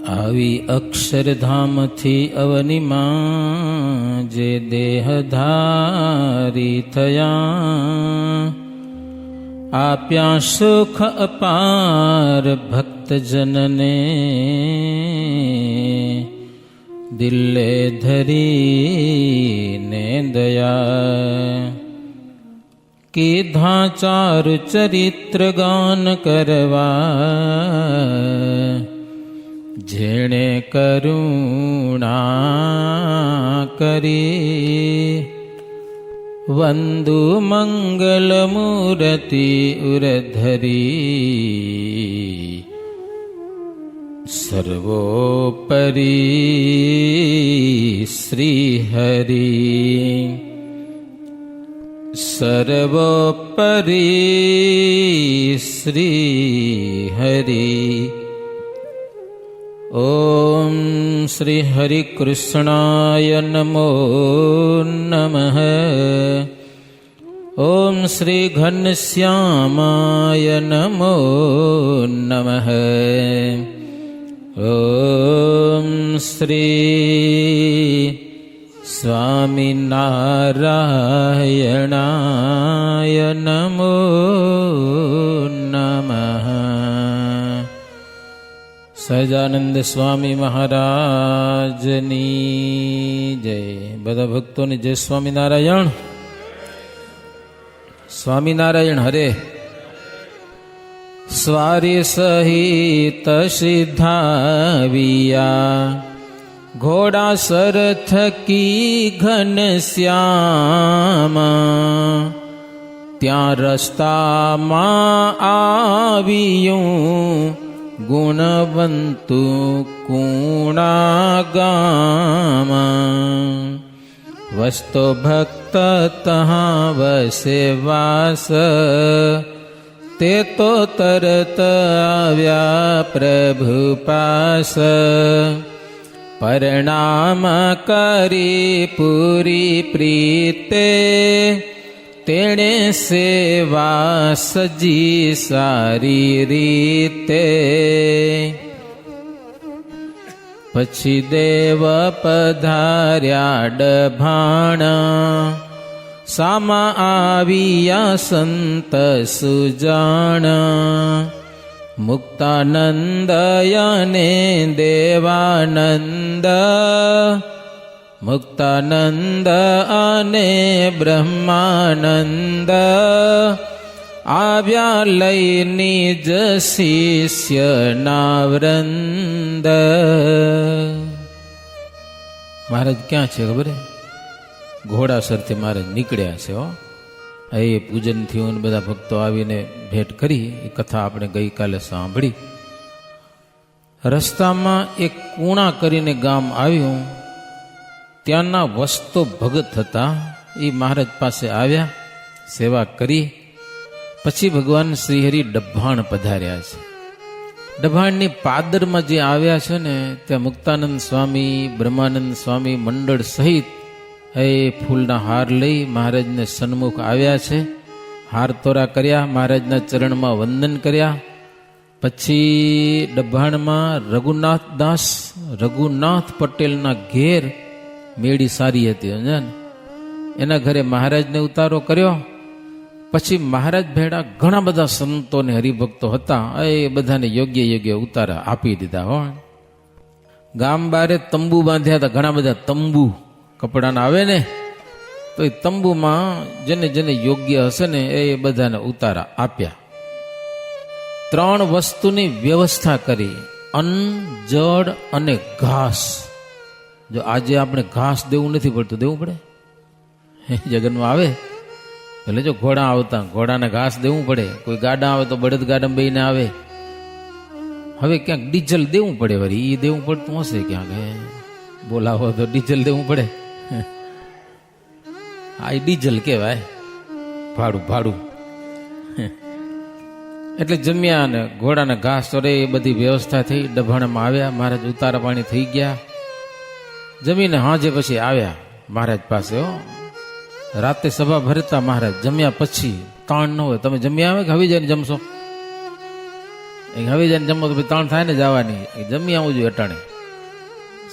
આવી અક્ષરધામથી અવનિમાં જે દેહધારી થયા, આપ્યા સુખ અપાર ભક્તજનને, દિલ્લે ધરીને દયા. કીધા ચારુ ચરિત્ર ગાન કરવા, જેણે કરુણા કરી. વંદુ મંગલ મૂર્તિ ઉરધરી, સર્વોપરી શ્રી હરિ. સર્વોપરી શ્રી હરિ. ઓમ શ્રી હરિ કૃષ્ણાય નમો નમઃ. ઓમ શ્રી ઘનશ્યામાય નમો નમઃ. ઓમ શ્રી સ્વામિનારાયણાય નમો નમઃ. સહજાનંદ સ્વામી મહારાજની જય. બધા ભક્તોની જય સ્વામિનારાયણ. સ્વામિનારાયણ હરે. સ્વારી સહિત સિદ્ધાવિયા, ઘોડા સરથ કી ઘનશ્યામા. ત્યાં રસ્તામાં આવ્યું ગુણવંતુ કુણાગામા. વસ્તો ભક્ત તહાં વસે વાસ, તે તો તરત આવ્યા પ્રભુ પાસ. પરણામ કરી પૂરી પ્રીતે, તેણે સેવા સજી સારી રીતે. પછી દેવ પધાર્યા ડભાણા, સામા આવ્યા સંત સુજાણા. મુક્તાનંદ અને દેવાનંદ, મુક્તાનંદ અને બ્રહ્માનંદ. આવ્યા લઈ નિજ શિષ્યના વૃંદ. મહારાજ ક્યાં છે ખબર? ઘોડાસરથી મહારાજ નીકળ્યા છે. એ પૂજન થયું, બધા ભક્તો આવીને ભેટ કરી. એ કથા આપણે ગઈકાલે સાંભળી. રસ્તામાં એક કુણા કરીને ગામ આવ્યું. ત્યાંના વસ્તો ભગત હતા. એ મહારાજ પાસે આવ્યા, સેવા કરી. પછી ભગવાન શ્રીહરિ ડભાણ પધાર્યા છે. ડભાણની પાદરમાં જે આવ્યા છે ને, ત્યાં મુક્તાનંદ સ્વામી, બ્રહ્માનંદ સ્વામી મંડળ સહિત એ ફૂલના હાર લઈ મહારાજને સન્મુખ આવ્યા છે. હાર તોરા કર્યા, મહારાજના ચરણમાં વંદન કર્યા. પછી ડભાણમાં રઘુનાથ પટેલના ઘેર મેળી સારી હતી, એના ઘરે મહારાજને ઉતારો કર્યો. પછી મહારાજ ભેડા ઘણા બધા સંતો ને હરિભક્તો હતા. એ બધાને યોગ્ય યોગ્ય ઉતારા આપી દીધા. હો, ગામ બારે તંબુ બાંધ્યા હતા. ઘણા બધા તંબુ કપડાના આવે ને, તો એ તંબુમાં જેને જેને યોગ્ય હશે ને એ બધાને ઉતારા આપ્યા. 3 વસ્તુની વ્યવસ્થા કરી: અન્ન, જળ અને ઘાસ. જો આજે આપણે ઘાસ દેવું નથી પડતું, દેવું પડે. જગનમાં આવે એટલે જો ઘોડા આવતા, ઘોડાને ઘાસ દેવું પડે. કોઈ ગાડા આવે તો બળદ ગાડા બેઈને આવે. હવે ક્યાંક ડીઝલ દેવું પડે. વળી એ દેવું પડતું હશે ક્યાંક. બોલાવો તો ડીઝલ દેવું પડે. આ ડીઝલ કહેવાય, ભાડું. એટલે જમ્યા ને ઘોડાને ઘાસ ચોરે એ બધી વ્યવસ્થા થઈ. ડભાણમાં આવ્યા, મહારાજ ઉતારા પાણી થઈ ગયા. જમીને હાજે પછી આવ્યા મહારાજ પાસે. રાતે સભા ભરતા મહારાજ. જમ્યા પછી તાણ ન હોય. તમે જમ્યા આવે કે હવે જઈને જમશો? હવે જઈને જમો તો 3 થાય ને જવાની, જમી આવું જોઈએ અટાણે.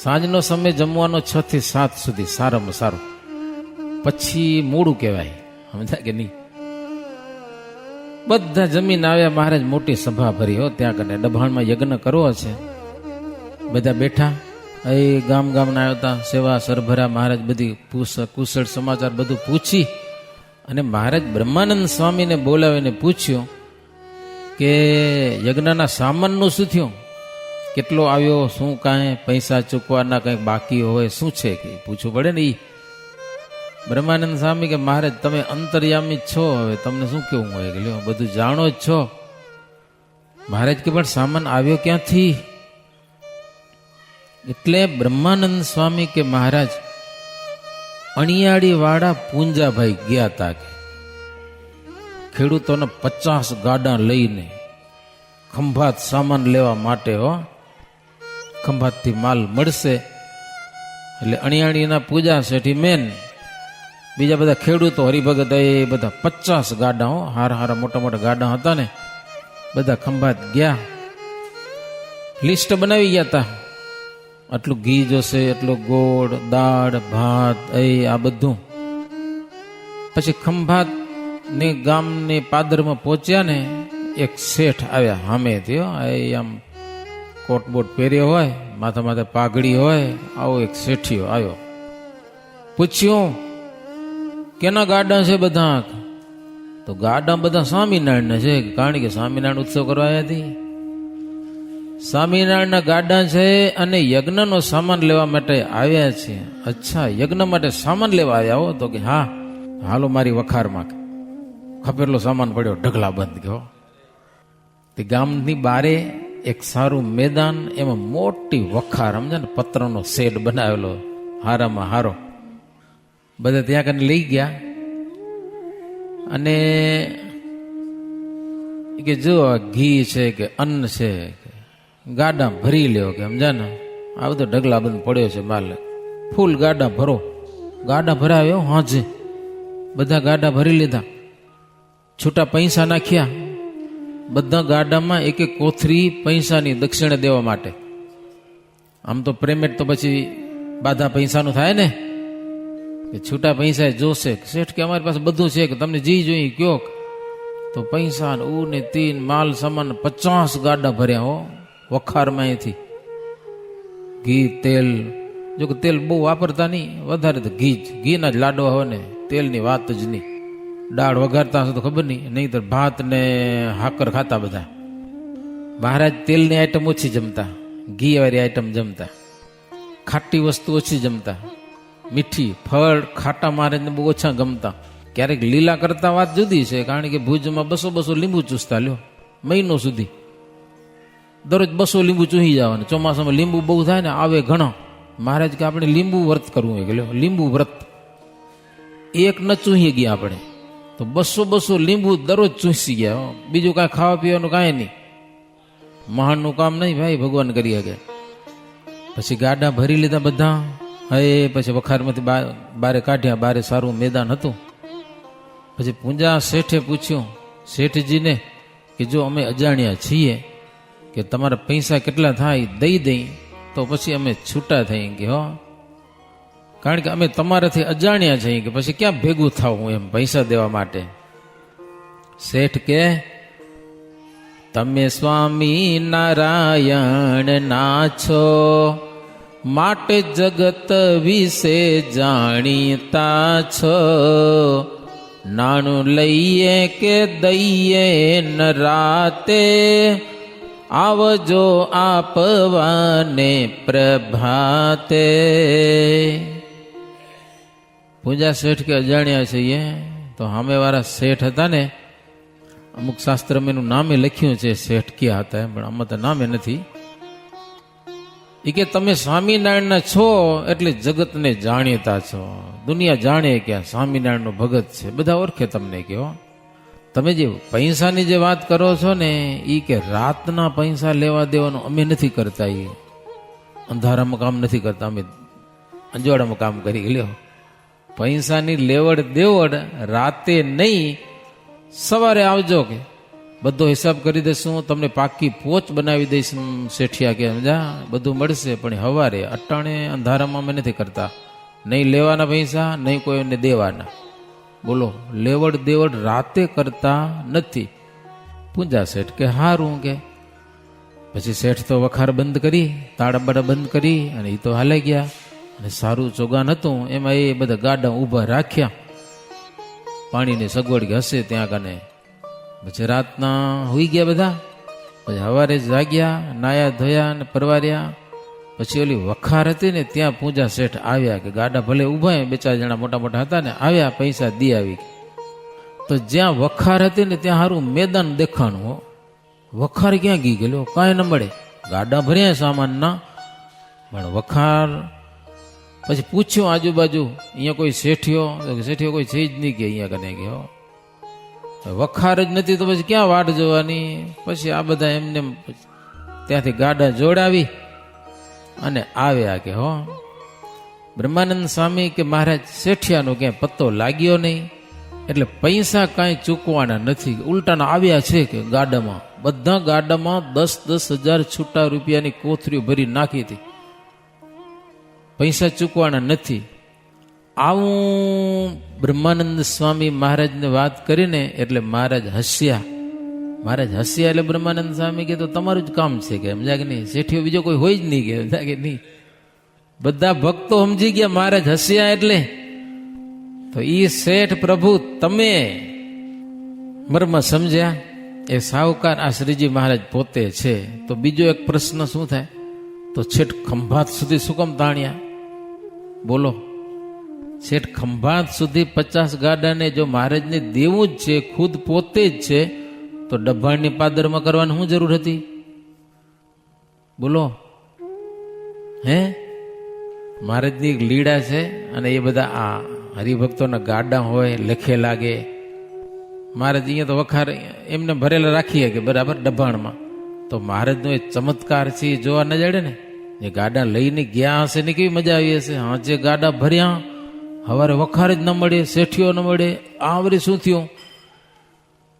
સાંજનો સમય જમવાનો 6 થી 7 સુધી સારામાં સારું, પછી મોડું કહેવાય, સમજાય કે નહીં. બધા જમીન આવ્યા, મહારાજ મોટી સભા ભરી હો, ત્યાં કને ડભાણમાં યજ્ઞ કરવો છે. બધા બેઠા, એ ગામ ગામના આવ્યા હતા, સેવા સરભરા. મહારાજ બધી કુશળ સમાચાર બધું પૂછી અને મહારાજ બ્રહ્માનંદ સ્વામીને બોલાવીને પૂછ્યું કે યજ્ઞના સામાનનું શું થયું, કેટલો આવ્યો, શું કાંઈ પૈસા ચૂકવાના કંઈક બાકી હોય શું છે કે પૂછવું પડે ને. બ્રહ્માનંદ સ્વામી કે મહારાજ તમે અંતર્યામી છો, હવે તમને શું કેવું હોય કે લ્યો બધું જાણો જ છો. મહારાજ કે પણ સામાન આવ્યો ક્યાંથી? એટલે બ્રહ્માનંદ સ્વામી કે મહારાજ અણિયાળી વાળા પૂંજાભાઈ ગયા હતા કે ખેડૂતોને 50 ગાડા લઈને ખંભાત સામાન લેવા માટે હો, ખંભાતથી માલ મળશે એટલે અણિયાળીના પૂજા શેઠી મેન, બીજા બધા ખેડૂતો હરિભગત એ બધા 50 ગાડા હો, હારા મોટા મોટા ગાડા હતા ને, બધા ખંભાત ગયા, લિસ્ટ બનાવી ગયા હતા. આટલું ઘી જોશે, એટલું ગોળ, દાળ, ભાત, આ બધું. પછી ખંભાત ને ગામની પાદરમાં પહોંચ્યા ને, એક શેઠ આવ્યા સામેથી, આમ કોટ બોટ પહેર્યો હોય, માથા માથે પાઘડી હોય, આવો એક શેઠિયો આવ્યો. પૂછ્યું કેના ગાડા છે બધા? તો ગાડા બધા સ્વામિનારાયણના છે, કારણ કે સ્વામિનારાયણ ઉત્સવ કરવા આવ્યા હતી. સ્વામિનારાયણના ગાડા છે અને યજ્ઞનો સામાન લેવા માટે આવ્યા છે. અચ્છા, યજ્ઞ માટે સામાન લેવા આવ્યા હો? તો કે હા, હાલો મારી વખારમાં. ખપેરલો સામાન પડ્યો ઢગલા બંધ ગયો. તે ગામની બારે એક સારું મેદાન, એમાં મોટી વખાર, સમજે ને, પત્રનો શેડ બનાવેલો હારામાં હારો. બધા ત્યાં કને લઈ ગયા અને કે જો ઘી છે કે અન્ન છે, ગાડા ભરી લ્યો કે, સમજા ને, આ બધો ઢગલા બંધ પડ્યો છે માલ, ફૂલ ગાડા ભરો. ગાડા ભરાવ્યો હાજે, બધા ગાડા ભરી લીધા, છૂટા પૈસા નાખ્યા. બધા ગાડામાં એક એક કોથરી પૈસાની દક્ષિણા દેવા માટે. આમ તો પેમેન્ટ તો પછી બાધા પૈસાનું થાય ને, કે છૂટા પૈસા જોશે. શેઠ કે અમારી પાસે બધું છે, કે તમને જી જોઈએ કયો. તો પૈસા ને તીન માલ સામાન 50 ગાડા ભર્યા હો વખારમાં. અહીંથી ઘી, તેલ, જો કે તેલ બહુ વાપરતા નહીં, વધારે તો ઘીના જ લાડવા હોય ને, તેલની વાત જ નહીં. દાળ વઘારતા હશે તો ખબર નહીં, નહીં તો ભાત ને હાકર ખાતા બધા. મહારાજ તેલની આઈટમ ઓછી જમતા, ઘી વાળી આઈટમ જમતા, ખાટી વસ્તુ ઓછી જમતા, મીઠી ફળ ખાટા મહારાજને બહુ ઓછા ગમતા. ક્યારેક લીલા કરતા વાત જુદી છે, કારણ કે ભુજમાં 200 લીંબુ ચૂસતા, લ્યો મહિનો સુધી દરરોજ 200 લીંબુ ચૂસી જવાનું. ચોમાસામાં લીંબુ બહુ થાય ને, આવે ઘણા. મહારાજ કે આપણે લીંબુ વ્રત કરવું હોય, કે લ્યો લીંબુ વ્રત. એક ન ચૂસી ગયા આપણે તો 200 લીંબુ દરરોજ ચૂસી ગયા. બીજું કાંઈ ખાવા પીવાનું કાંઈ નહીં, મહાનનું કામ નહીં ભાઈ, ભગવાન કરી શકે. પછી ગાડા ભરી લીધા બધા. પછી વખારમાંથી બારે કાઢ્યા, બારે સારું મેદાન હતું. પછી પૂંજા શેઠે પૂછ્યું શેઠજીને કે જો અમે અજાણ્યા છીએ, કે તમારા પૈસા કેટલા થાય દઈ દઈ તો પછી અમે છૂટા થઈ કે હો, કારણ કે અમે તમારાથી અજાણ્યા છીએ, કે પછી ક્યાં ભેગું થાવું એમ પૈસા દેવા માટે. શેઠ કે તમે સ્વામી નારાયણ ના છો, માટે જગત વિશે જાણીતા છો. નાણું લઈએ કે દઈએ ન રાતે, આવજો આપવાને પ્રભાતે. પૂજા શેઠ કે અજાણ્યા છીએ. તો સામેવાળા શેઠ હતા ને, અમુક શાસ્ત્રમાં એનું નામે લખ્યું છે શેઠ ક્યાં હતા, પણ આમાં તો નામે નથી. એ કે તમે સ્વામિનારાયણના છો એટલે જગતને જાણીતા છો, દુનિયા જાણે કે આ સ્વામિનારાયણનો ભગત છે, બધા ઓળખે તમને. કહો તમે જે પૈસાની જે વાત કરો છો ને, એ કે રાતના પૈસા લેવા દેવાનું અમે નથી કરતા, એ અંધારામાં કામ નથી કરતા, અમે અંજવાડામાં કામ કરી લ્યો. પૈસાની લેવડ દેવડ રાતે નહીં, સવારે આવજો કે બધો હિસાબ કરી દઈશું, તમને પાકી પોચ બનાવી દઈશ. શેઠિયા કે જા બધું મળશે, પણ હવારે અટાણે અંધારામાં અમે નથી કરતા, નહીં લેવાના પૈસા નહીં કોઈને દેવાના. બોલો, લેવડ દેવડ રાતે કરતા નથી. પૂંજા શેઠ કે હારું કે. પછી શેઠ તો વખાર બંધ કરી, તાળા બાળા બંધ કરી અને એ તો હાલે ગયા. અને સારું ચોગાન હતું, એમાં એ બધા ગાડા ઊભા રાખ્યા, પાણીની સગવડ હશે ત્યાં કને. પછી રાતના હોઈ ગયા બધા. પછી સવારે જાગ્યા, નાયા ધોયા અને પરવાર્યા. પછી ઓલી વખાર હતી ને ત્યાં પૂંજા શેઠ આવ્યા કે ગાડા ભલે ઊભા, બે ચાર જણા મોટા મોટા હતા ને, આવ્યા પૈસા દી આવી. તો જ્યાં વખાર હતી ને ત્યાં સારું મેદાન દેખાણું. હો, વખાર ક્યાં ગઈ ગયેલો, કાંઈ ન મળે. ગાડા ભર્યા સામાનના, પણ વખાર. પછી પૂછ્યું આજુબાજુ, અહીંયા કોઈ શેઠિયો? શેઠિયો કોઈ છે જ નહીં કે અહીંયા કને ગયો. વખાર જ નથી તો પછી ક્યાં વાટ જોવાની. પછી આ બધા એમને ત્યાંથી ગાડા જોડાવી અને આવ્યા કે હો. બ્રહ્માનંદ સ્વામી કે મહારાજ શેઠિયાનો ક્યાંય પત્તો લાગ્યો નહીં, એટલે પૈસા કાંઈ ચૂકવાના નથી. ઉલટાના આવ્યા છે કે ગાડામાં, બધા ગાડામાં 10,000 છૂટા રૂપિયાની કોથરીઓ ભરી નાખી હતી. પૈસા ચૂકવાના નથી. આવું બ્રહ્માનંદ સ્વામી મહારાજને વાત કરીને એટલે મહારાજ હસ્યા. મહારાજ હસ્યા એટલે બ્રહ્માનંદ સ્વામી કે તો તમારું જ કામ છે કે સમજા કે નહીં, શેઠિયો બીજો કોઈ હોય જ નહીં કે સમજા કે નહીં. બધા ભક્તો સમજી ગયા મહારાજ હસ્યા એટલે. તો ઈ શેઠ પ્રભુ તમે મર્મ સમજ્યા, એ સાહુકાર આ શ્રીજી મહારાજ પોતે છે. તો બીજો એક પ્રશ્ન શું થાય, તો છેઠ ખંભાત સુધી શું કામ તાણ્યા? બોલો, છેઠ ખંભાત સુધી 50 ગાડાને જો મહારાજને દેવું જ છે, ખુદ પોતે જ છે, તો ડભાણની પાદરમાં કરવાની શું જરૂર હતી? બોલો, હે? મહારાજની એક લીડા છે અને એ બધા આ હરિભક્તોના ગાડા હોય, લેખે લાગે. મહારાજ અહીંયા તો વખાર એમને ભરેલા રાખીએ કે બરાબર ડભાણમાં. તો મહારાજનો એ ચમત્કાર છે એ જોવા ન જડે ને. જે ગાડા લઈને ગયા હશે ને કેવી મજા આવી હશે. હા, જે ગાડા ભર્યા, સવારે વખાર જ ન મળે, શેઠિયો ન મળે, આ વળી શું થયું?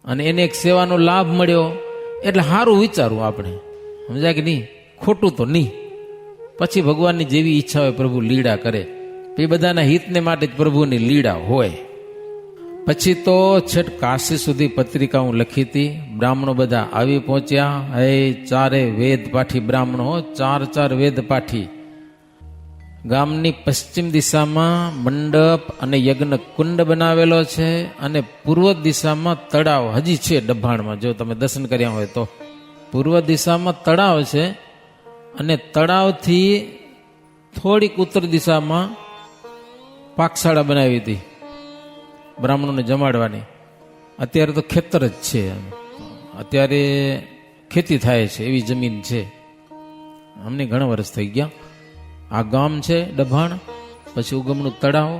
અને એને એક સેવાનો લાભ મળ્યો, એટલે સારું વિચારવું આપણે, સમજાય કે નહીં? ખોટું તો નહીં. પછી ભગવાનની જેવી ઈચ્છા હોય પ્રભુ લીડા કરે. એ બધાના હિતને માટે જ પ્રભુની લીડા હોય. પછી તો છેટ કાશી સુધી પત્રિકા હું લખી હતી. બ્રાહ્મણો બધા આવી પહોંચ્યા. હે ચારે વેદ પાઠી બ્રાહ્મણો, 4 વેદ પાઠી. ગામની પશ્ચિમ દિશામાં મંડપ અને યજ્ઞ કુંડ બનાવેલો છે, અને પૂર્વ દિશામાં તળાવ હજી છે ડભાણમાં. જો તમે દર્શન કર્યા હોય તો પૂર્વ દિશામાં તળાવ છે, અને તળાવથી થોડીક ઉત્તર દિશામાં પાકશાળા બનાવી હતી બ્રાહ્મણોને જમાડવાની. અત્યારે તો ખેતર જ છે, અત્યારે ખેતી થાય છે એવી જમીન છે. અમને ઘણા વર્ષ થઈ ગયા. આ ગામ છે ડભાણ, પછી ઉગમનું તળાવ.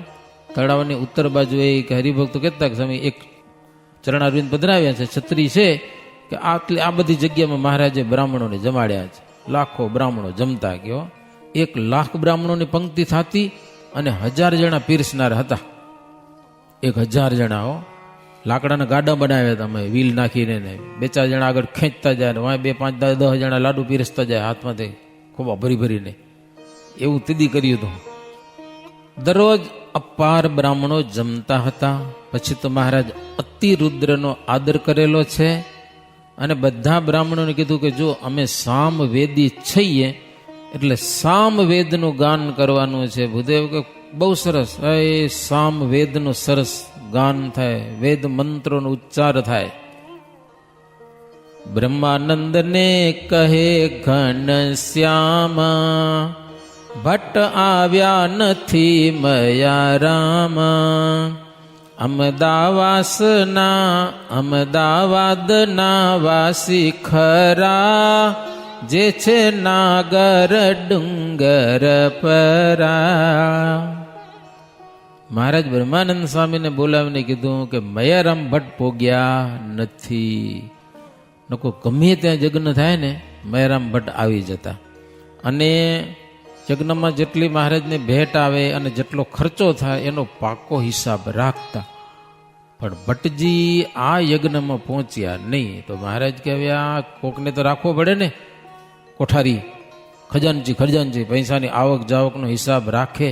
તળાવની ઉત્તર બાજુ એ કે હરિભક્તો કહેતા કે સ્વામી એક ચરણારવિંદ પધરાવ્યા છે, છત્રી છે કે આ બધી જગ્યામાં મહારાજે બ્રાહ્મણોને જમાડ્યા છે. લાખો બ્રાહ્મણો જમતા ગયો. 1,00,000 બ્રાહ્મણોની પંક્તિ થતી અને 1000 જણા પીરસનાર હતા. 1000 જણા હો. લાકડાના ગાડા બનાવ્યા હતા અમે, વ્હીલ નાખીને. 2-4 જણા આગળ ખેંચતા જાય, 2, 5, 10 જણા લાડુ પીરસતા જાય હાથમાંથી ખોબા ભરી ભરીને. એવું તીદી કર્યું હતું. દરરોજ અપાર બ્રાહ્મણો જમતા હતા. પછી તો મહારાજ અતિરુદ્રનો આદર કરેલો છે, અને બધા બ્રાહ્મણોને કીધું કે જો અમે સામવેદી છીએ એટલે સામવેદનું ગાન કરવાનું છે. ભૂદેવ કે બહુ સરસ. એ સામવેદનું સરસ ગાન થાય, વેદ મંત્રોનો ઉચ્ચાર થાય. બ્રહ્માનંદને કહે ઘન શ્યામા, ભટ્ટ આવ્યા નથી મયા રામા. અમદાવાદના વાસી ખરા, જે છે નાગર ડુંગર પરા. મહારાજ બ્રહ્માનંદ સ્વામીને બોલાવીને કીધું કે મયારામ ભટ્ટ પોગ્યા નથી. નકો ગમે ત્યાં યજ્ઞ થાય ને મયારામ ભટ્ટ આવી જતા, અને યજ્ઞમાં જેટલી મહારાજને ભેટ આવે અને જેટલો ખર્ચો થાય એનો પાકો હિસાબ રાખતા. પણ ભટ્ટજી આ યજ્ઞમાં પહોંચ્યા નહીં. તો મહારાજ કે હવે આ કોકને તો રાખવો પડે ને, કોઠારી ખજાનચી પૈસાની આવક જાવકનો હિસાબ રાખે.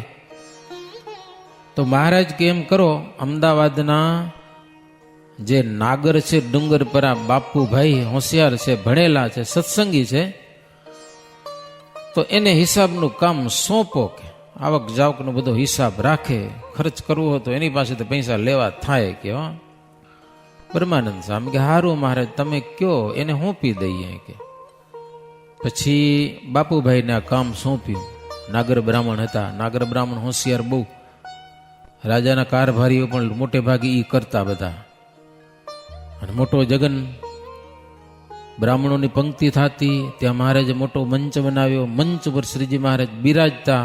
તો મહારાજ કે એમ કરો, અમદાવાદના જે નાગર છે ડુંગરપરા બાપુભાઈ હોશિયાર છે, ભણેલા છે, સત્સંગી છે, તો એને હિસાબનું કામ સોંપો કે આવક જાવકનો બધો હિસાબ રાખે. ખર્ચ કરવો હોય તો એની પાસે તો પૈસા લેવા થાય કે. બ્રહ્માનંદ સ્વામી કે હારું મહારાજ તમે કયો, એને સોંપી દઈએ કે. પછી બાપુભાઈને આ કામ સોંપ્યું. નાગર બ્રાહ્મણ હતા. નાગર બ્રાહ્મણ હોશિયાર બહુ. રાજાના કારભારીઓ પણ મોટે ભાગે ઈ કરતા બધા. અને મોટો જગન બ્રાહ્મણોની પંક્તિ થતી. ત્યાં મહારાજે મોટો મંચ બનાવ્યો. મંચ પર શ્રીજી મહારાજ બિરાજતા,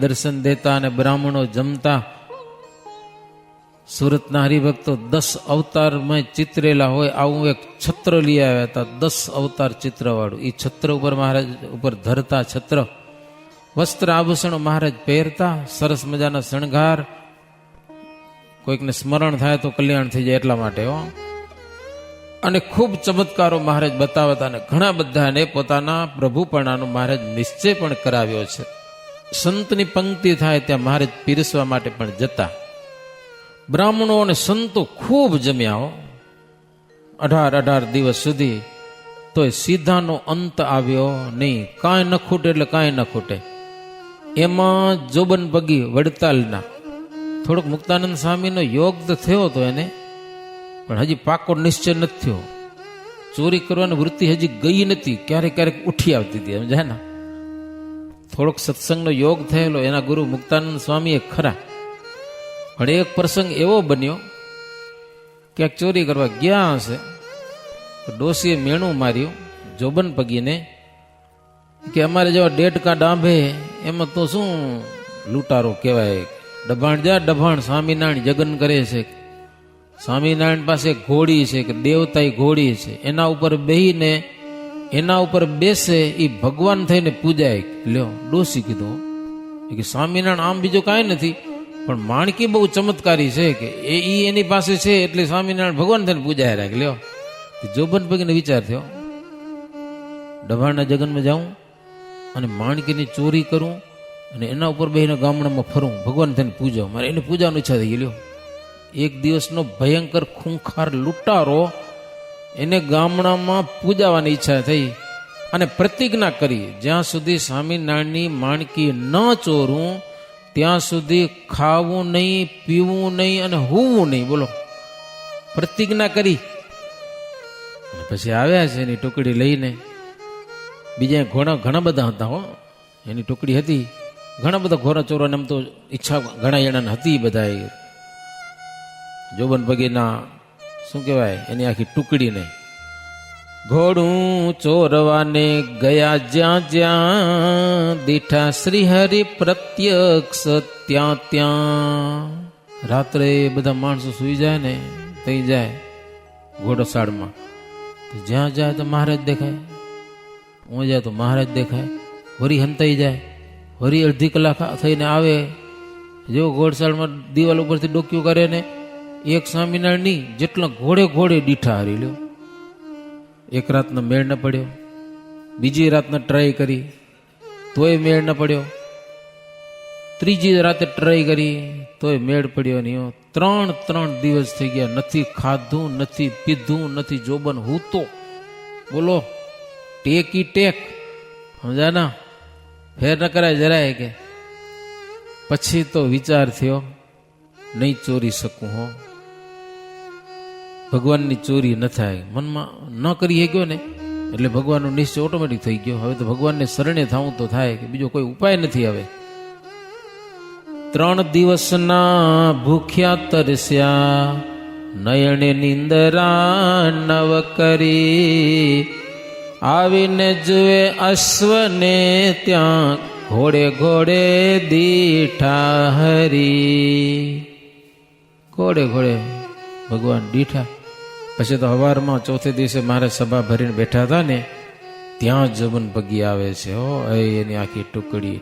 દર્શન દેતા અને બ્રાહ્મણો જમતા. સુરતના હરિભક્તો 10 અવતારમાં ચિત્રેલા હોય આવું એક છત્ર લઈ આવ્યા હતા. 10 અવતાર ચિત્ર વાળું. એ છત્ર ઉપર મહારાજ ઉપર ધરતા છત્ર. વસ્ત્ર આભૂષણો મહારાજ પહેરતા. સરસ મજાના શણગાર. કોઈકને સ્મરણ થાય તો કલ્યાણ થઈ જાય એટલા માટે. અને ખૂબ ચમત્કારો મહારાજ બતાવતા. અને ઘણા બધાને પોતાના પ્રભુપણાનો મહારાજ નિશ્ચય પણ કરાવ્યો છે. સંતની પંક્તિ થાય ત્યાં મહારાજ પીરસવા માટે પણ જતા. બ્રાહ્મણો અને સંતો ખૂબ જમ્યા. 18 દિવસ સુધી. તોય સીધાનો અંત આવ્યો નહીં. કાંઈ ન ખૂટે એટલે કાંઈ ન ખૂટે. એમાં જોબન પગી વડતાલના થોડોક મુક્તાનંદ સ્વામીનો યોગ તો થયો હતો એને, પણ હજી પાકો નિશ્ચય નથી થયો. ચોરી કરવાની વૃત્તિ હજી ગઈ નથી. ક્યારેક ક્યારેક ઉઠી આવતી હતી, સમજાય ને. થોડોક સત્સંગનો યોગ થયેલો એના ગુરુ મુક્તાનંદ સ્વામી એ ખરા. પણ એક પ્રસંગ એવો બન્યો, ક્યાંક ચોરી કરવા ગયા હશે તો ડોશીએ મેણું માર્યું જોબન પગીને કે અમારે જેવા ડેટકા ડાંભે એમાં તો શું લૂંટારો કહેવાય. ડભાણ જા ડભાણ સ્વામિનારાયણ જગન કરે છે. સ્વામિનારાયણ પાસે ઘોડી છે કે દેવતાઈ ઘોડી છે. એના ઉપર બેહીને એના ઉપર બેસે એ ભગવાન થઈને પૂજાય. લ્યો ડોશી કીધું કે સ્વામિનારાયણ આમ બીજું કાંઈ નથી, પણ માણકી બહુ ચમત્કારી છે કે એની પાસે છે એટલે સ્વામિનારાયણ ભગવાન થઈને પૂજાય રાખે. લ્યો જોબન પગીને વિચાર થયો, ડભાણના જગનમાં જાઉં અને માણકીની ચોરી કરું અને એના ઉપર બેહીને ગામડામાં ફરું, ભગવાન થઈને પૂજાવું. મારે એની પૂજાની ઈચ્છા થઈ ગઈ. લ્યો એક દિવસનો ભયંકર ખૂંખાર લૂંટારો એને ગામડામાં પૂજાવાની ઈચ્છા થઈ અને પ્રતિજ્ઞા કરી, જ્યાં સુધી સ્વામિનારાયણની માણકી ન ચોરું ત્યાં સુધી ખાવું નહીં, પીવું નહીં અને હોવું નહીં. બોલો, પ્રતિજ્ઞા કરી. પછી આવ્યા છે એની ટુકડી લઈને. બીજા ઘણા બધા હતા હો, એની ટુકડી હતી. ઘણા બધા ઘોડા ચોરવાની એમ તો ઈચ્છા ઘણા જણાને હતી. બધા જોબન પગીના શું કહેવાય એની આખી ટુકડીને ઘોડું ચોરવાને ગયા જ્યાં જ્યાં, દીઠા શ્રીહરિ પ્રત્યક્ષ ત્યાં ત્યાં. રાત્રે બધા માણસો સુઈ જાય ને તઈ જાય ઘોડસાળમાં, જ્યાં જાય તો મહારાજ દેખાય, હું જાય તો મહારાજ દેખાય. વરી હંતાઈ જાય, વરી અડધી કલાક થઈને આવે. જેવો ઘોડસાળમાં દિવાલ ઉપરથી ડોક્યું કરે ને, એક સ્વામિનારાયણ જેટલા ઘોડે દીઠા હારી. લ્યો એક રાતનો મેળ ન પડ્યો. બીજી રાતના ટ્રાય કરી તોય મેળ ન પડ્યો. ત્રીજી રાતે ટ્રાય કરી તોય મેળ પડ્યો નહીં. 3 દિવસ થઈ ગયા, નથી ખાધું, નથી પીધું, નથી જોબન હૂતો. બોલો, ટેકી ટેક. સમજા ના, ફેર ન કરાય જરાય કે. પછી તો વિચાર થયો નહીં ચોરી શકું હો, ભગવાનની ચોરી ન થાય. મનમાં ન કરી ગયો ને એટલે ભગવાનનો નિશ્ચય ઓટોમેટિક થઈ ગયો. હવે તો ભગવાનને શરણે થવું તો થાય કે બીજો કોઈ ઉપાય નથી. હવે 3 દિવસના ભૂખ્યા તરસ્યા, નયણે નિંદરા નવ કરી. આવીને જુએ અશ્વને ત્યાં, ઘોડે ઘોડે દીઠા હરી. ઘોડે ભગવાન દીઠા. પછી તો સવારમાં ચોથે દિવસે મારે સભા ભરીને બેઠા હતા ને, ત્યાં જોબન પગી આવે છે. એની આખી ટુકડી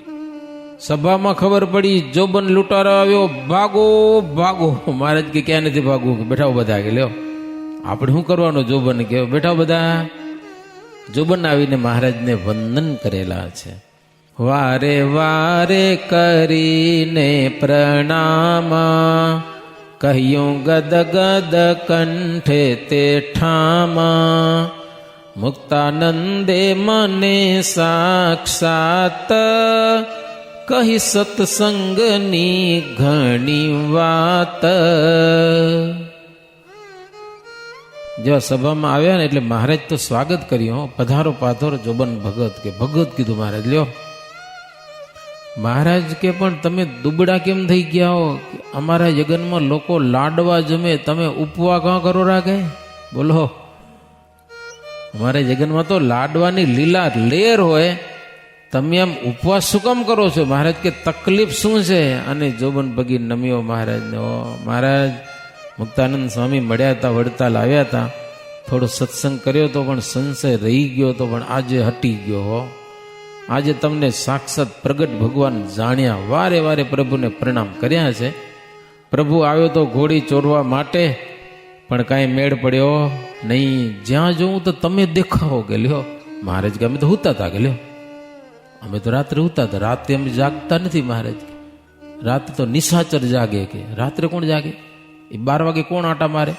સભામાં ખબર પડી જોબન લૂંટારો આવ્યો, ભાગો ભાગો. મહારાજ કે ક્યાં નથી ભાગવું, બેઠાઓ બધા કે લ્યો આપણે શું કરવાનું. જોબન કે બેઠાઓ બધા. જોબન આવીને મહારાજને વંદન કરેલા છે. વારે વારે કરીને પ્રણામ, કહ્યું ગદ ગદ કંઠે તે ઠામા, મુક્તાનંદે મને સાક્ષાત, કહી સત્સંગની ઘણી વાત. જેવા સભામાં આવ્યા ને એટલે મહારાજ તો સ્વાગત કર્યું, પધારો પાથરો જોબન ભગત. કે ભગત કીધું મહારાજ. લ્યો મહારાજ કે પણ તમે દુબળા કેમ થઈ ગયા હો? અમારા યજ્ઞમાં લોકો લાડવા જમે, તમે ઉપવા કાં કરો રાખે? બોલો, અમારા યજ્ઞમાં તો લાડવાની લીલા લેર હોય, તમે આમ ઉપવાસ શું કામ કરો છો? મહારાજ કે તકલીફ શું છે? અને જોબન ભગી નમ્યો મહારાજને. ઓ મહારાજ, મુક્તાનંદ સ્વામી મળ્યા હતા, વડતાલ આવ્યા હતા, થોડો સત્સંગ કર્યો તો પણ સંશય રહી ગયો તો, પણ આજે હટી ગયો હો. આજે તમને સાક્ષાત પ્રગટ ભગવાન જાણ્યા. વારે વારે પ્રભુને પ્રણામ કર્યા છે. પ્રભુ આવ્યો તો ઘોડી ચોરવા માટે, પણ કાંઈ મેળ પડ્યો નહીં. જ્યાં જોઉં તો તમે દેખાવો. કે લ્યો મહારાજ કે અમે તો હુતા હતા. કે લ્યો અમે તો રાત્રે હુતા હતા. રાતે અમે જાગતા નથી મહારાજ. રાતે તો નિશાચર જાગે. કે રાત્રે કોણ જાગે? એ 12 વાગે કોણ આટા મારે?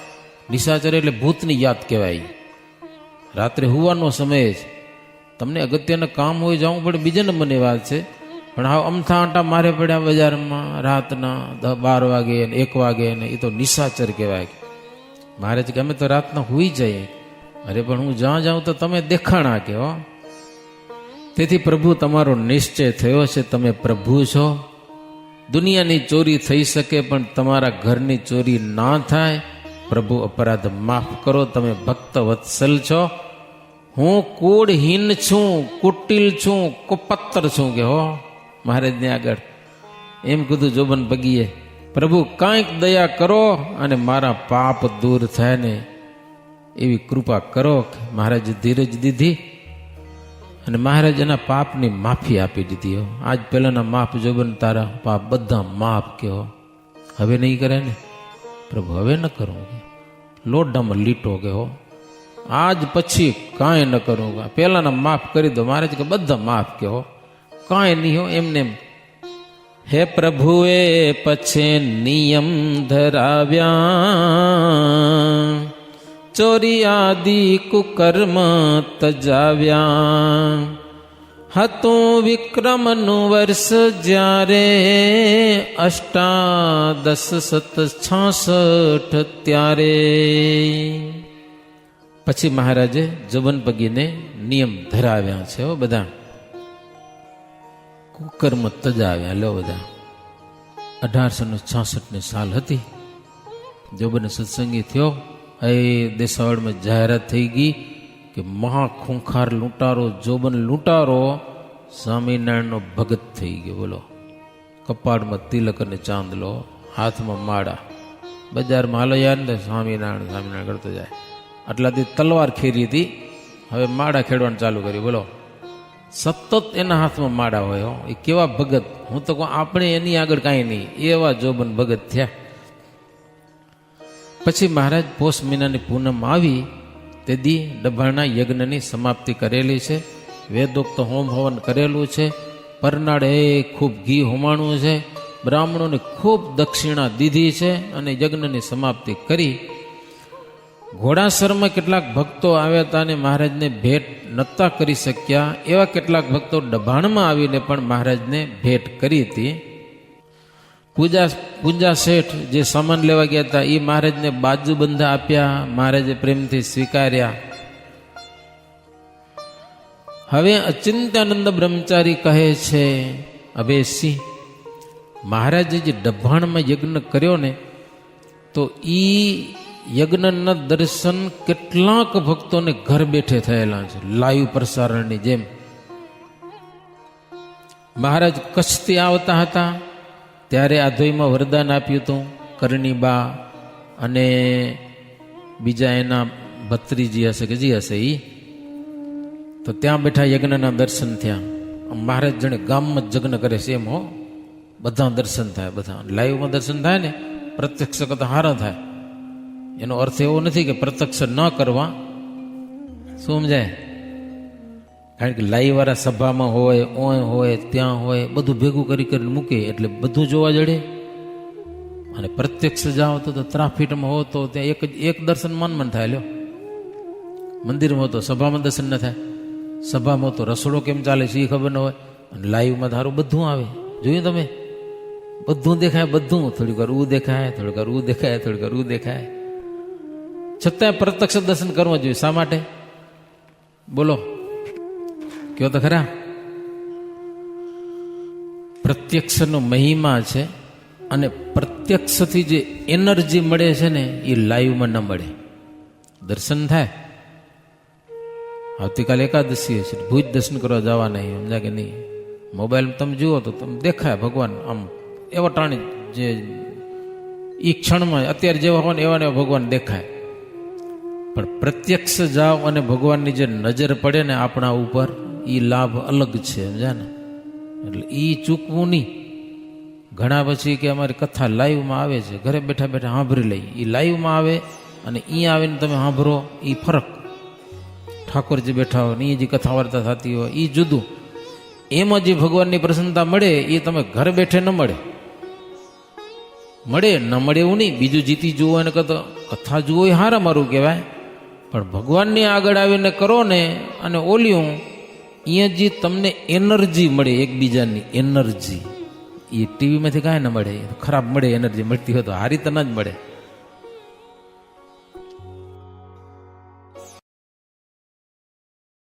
નિશાચર એટલે ભૂતની યાદ કહેવાય. રાત્રે હુવાનો સમય છે. તમને અગત્યના કામ હોય જવું પડે, બીજા નંબરની વાત છે, પણ હા અમથા આંટા મારે પડ્યા બજારમાં રાતના 12 વાગે ને 1 વાગે ને, એ તો નિશાચર કહેવાય. મહારાજ કે અમે તો રાતના હુઈ જઈએ. અરે પણ હું જ્યાં જાઉં તો તમે દેખાણા કે હો. તેથી પ્રભુ તમારો નિશ્ચય થયો છે, તમે પ્રભુ છો. દુનિયાની ચોરી થઈ શકે પણ તમારા ઘરની ચોરી ના થાય. પ્રભુ અપરાધ માફ કરો, તમે ભક્ત વત્સલ છો. હું કુળહીન છું, કુટિલ છું, કુપત્તર છું. કે હો મહારાજને આગળ એમ કીધું જોબન ભગીએ. પ્રભુ કાંઈક દયા કરો અને મારા પાપ દૂર થાય ને એવી કૃપા કરો. મહારાજ ધીરજ દીધી અને મહારાજ એના પાપની માફી આપી દીધી. હો આજ પહેલાના માફ જોબન, તારા પાપ બધા માફ. કે હો હવે નહીં કરે ને પ્રભુ, હવે ન કરું. લોઢામાં લીટો. કે હો આજ પછી કાંઈ ન કરું. પહેલાના માફ કરી દો. મહારાજ કે બધા માફ. કે હો કાંઈ નહીં હો એમને એમ. હે પ્રભુએ પછી નિયમ ધરાવ્યા, ચોરી આદિ કુકર્મ તજાવ્યા. હતું વિક્રમનું વર્ષ જ્યારે 1866 ત્યારે. પછી મહારાજે જોબન ભગીને નિયમ ધરાવ્યા છે. બધા કુકર્મ તજાવ્યા. લો બધા 1866 સાલ હતી. જોબન સત્સંગી થયો. એ દેસાવડમાં જાહેરાત થઈ ગઈ કે મહાખુંખાર લૂંટારો જોબન લૂંટારો સ્વામિનારાયણનો ભગત થઈ ગયો. બોલો, કપાળમાં તિલક અને ચાંદલો, હાથમાં માળા, બજારમાં હાલો યાર ને સ્વામિનારાયણ સ્વામિનારાયણ કરતો જાય. આટલાથી તલવાર ખેરી હતી, હવે માળા ખેડવાનું ચાલુ કર્યું. બોલો, સતત એના હાથમાં માળા હોય. એ કેવા ભગત! હું તો કહું આપણે એની આગળ કાંઈ નહીં, એવા જોબન ભગત થયા. પછી મહારાજ પોષ મહિનાની પૂનમ આવી તે દી ડભાણા યજ્ઞની સમાપ્તિ કરેલી છે. વેદોક્ત હોમ હવન કરેલું છે. પરનાળે ખૂબ ઘી હોમાણું છે. બ્રાહ્મણોને ખૂબ દક્ષિણા દીધી છે અને યજ્ઞની સમાપ્તિ કરી. ઘોડાસરમાં કેટલાક ભક્તો આવ્યા હતા અને મહારાજને ભેટ નહોતા કરી શક્યા. એવા કેટલાક ભક્તો ડભાણમાં આવીને પણ મહારાજને ભેટ કરી હતી. પૂજા શેઠ જે સામાન લેવા ગયા હતા એ મહારાજને બાજુબંધા આપ્યા. મહારાજે પ્રેમથી સ્વીકાર્યા. હવે અચિંત્યાનંદ બ્રહ્મચારી કહે છે, હવે સિંહ મહારાજે જે ડભાણમાં યજ્ઞ કર્યો ને, તો ઈ યજ્ઞના દર્શન કેટલાક ભક્તોને ઘર બેઠે થયેલા છે, લાઈવ પ્રસારણની જેમ. મહારાજ કચ્છથી આવતા હતા ત્યારે આધોઈમાં વરદાન આપ્યું હતું. કરણીબા અને બીજા એના ભત્રીજી હશે કે જી હશે, એ તો ત્યાં બેઠા યજ્ઞના દર્શન થયા. મહારાજ જણે ગામમાં જ જગ્ન કરે છે એમ હો, બધા દર્શન થાય, બધા લાઈવમાં દર્શન થાય ને પ્રત્યક્ષ કરતા હારા થાય. એનો અર્થ એવો નથી કે પ્રત્યક્ષ ન કરવા, સમજાય? કારણ કે લાઈવ વાળા સભામાં હોય, ઓય હોય, ત્યાં હોય, બધું ભેગું કરી કરીને મૂકે એટલે બધું જોવા જડે. અને પ્રત્યક્ષ જાઓ તો ત્રાફીટમાં હો તો ત્યાં એક દર્શન મન થાય. લ્યો, મંદિરમાં તો સભામાં દર્શન ન થાય, સભામાં તો રસોડો કેમ ચાલે છે એ ખબર ન હોય, અને લાઈવમાં ધારું બધું આવે. જોયું તમે? બધું દેખાય, બધું થોડીક વાર ઉ દેખાય, થોડીક વાર ઉ દેખાય, થોડીક વાર ઉ દેખાય. છતાંય પ્રત્યક્ષ દર્શન કરવા જોઈએ. શા માટે? બોલો, કયો તો ખરા. પ્રત્યક્ષનો મહિમા છે, અને પ્રત્યક્ષથી જે એનર્જી મળે છે ને એ લાઈવમાં ન મળે. દર્શન થાય. આવતીકાલે એકાદશી છે, ભુજ દર્શન કરવા જવા નહીં, સમજા કે નહીં? મોબાઈલ તમે જુઓ તો તમે દેખાય ભગવાન આમ એવા ટાણી, જે એ ક્ષણમાં અત્યારે જેવા હોય ને એવા ને એવા ભગવાન દેખાય. પણ પ્રત્યક્ષ જાઓ અને ભગવાનની જે નજર પડે ને આપણા ઉપર, એ લાભ અલગ છે, સમજ્યા ને? એટલે એ ચૂકવું નહીં. ઘણા પછી કે અમારી કથા લાઈવમાં આવે છે, ઘરે બેઠા બેઠા સાંભળી લઈ. એ લાઈવમાં આવે અને અહીંયા આવીને તમે સાંભળો, એ ફરક. ઠાકોરજી બેઠા હોય ને એ જે કથા વાર્તા થતી હોય એ જુદું. એમાં જે ભગવાનની પ્રસન્નતા મળે એ તમે ઘરે બેઠે ન મળે. મળે ન મળે એવું નહીં. બીજું જીતી જુઓ અને કથા જુઓ એ હારા મારું કહેવાય, પણ ભગવાનની આગળ આવીને કરો ને અને ઓલ્યું, અહીંયા જે તમને એનર્જી મળે, એકબીજાની એનર્જી, એ ટીવીમાંથી કાંઈ ન મળે. ખરાબ મળે એનર્જી, મળતી હોય તો હારી તો ન જ મળે.